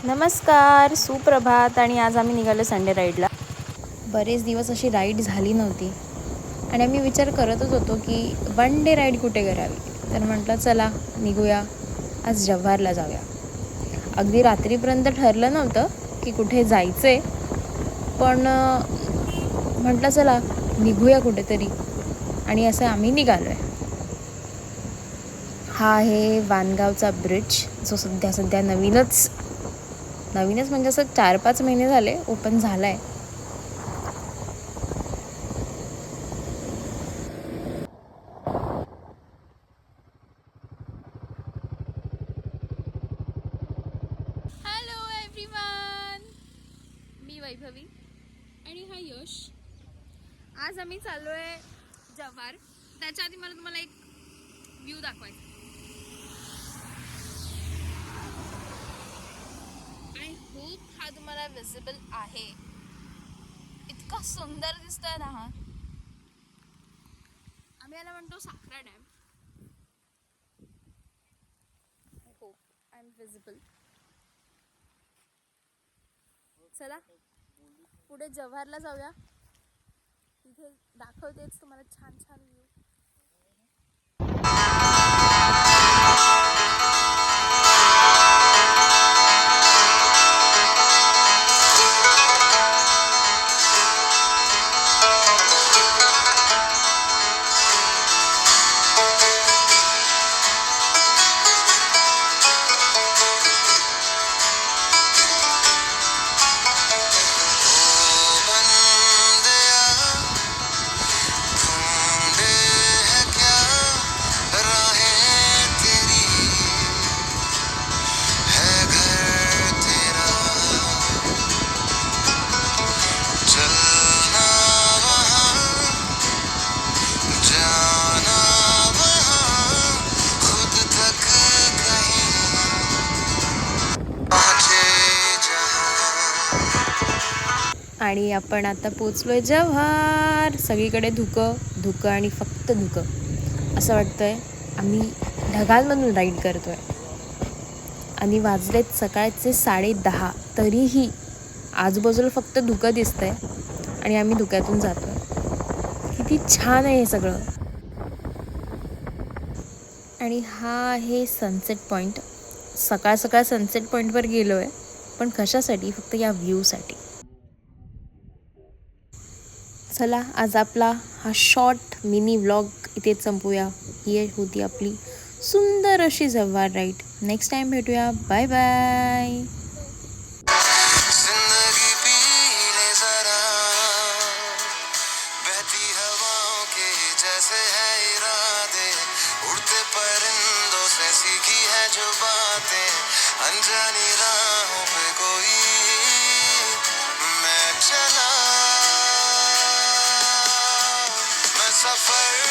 नमस्कार, सुप्रभात. आणि आज आम्ही निघालो संडे राईडला. बरेच दिवस अशी राईड झाली नव्हती आणि आम्ही विचार करतच होतो की वन डे राईड कुठे करावी. तर म्हटलं चला निघूया, आज जव्हारला जाऊया. अगदी रात्रीपर्यंत ठरलं नव्हतं की कुठे जायचं आहे, पण म्हटलं चला निघूया कुठेतरी, आणि असं आम्ही निघालो आहे. हा आहे वानगावचा ब्रिज, जो सध्या नवीनच म्हणजे असं 4-5 महिने झाले ओपन झाला आहे. हॅलो एव्हरीवन, मी वैभवी आणि हा यश. आज आम्ही चाललो आहे जव्हार. त्याच्या आधी मला तुम्हाला एक व्ह्यू दाखवायचा. आय होप हा तुम्हाला विजिबल आहे. इतका सुंदर दिसतोय ना हा. आम्ही याला म्हणतो Sakhara dam. I hope I am visible. चला पुढे जव्हारला जाऊया, तिथे दाखवतेच तुम्हाला छान छान व्ह्यू. आणि आपण आता पोचलोय जव्हार. सगळीकडे धुकं आणि फक्त धुकं. असं वाटतंय आम्ही ढगांमधून राईड करतोय. आणि वाजलेत सकाळचे 10:30, तरीही आजूबाजूला फक्त धुकं दिसतंय आणि आम्ही धुक्यातून जातोय. किती छान आहे हे सगळं. आणि हा आहे सनसेट पॉईंट. सकाळ सनसेट पॉईंटवर गेलो आहे, पण कशासाठी? फक्त या व्ह्यूसाठी. चला आज आपला हा शॉर्ट मिनी व्लॉग इथे संपूया. ही होती आपली सुंदर अशी जव्हार राईड. नेक्स्ट टाइम भेटूया. Bye bye. जैसे है इरादे, उड़ते परिंदों से सीखी है जो बातें, अनजानी राह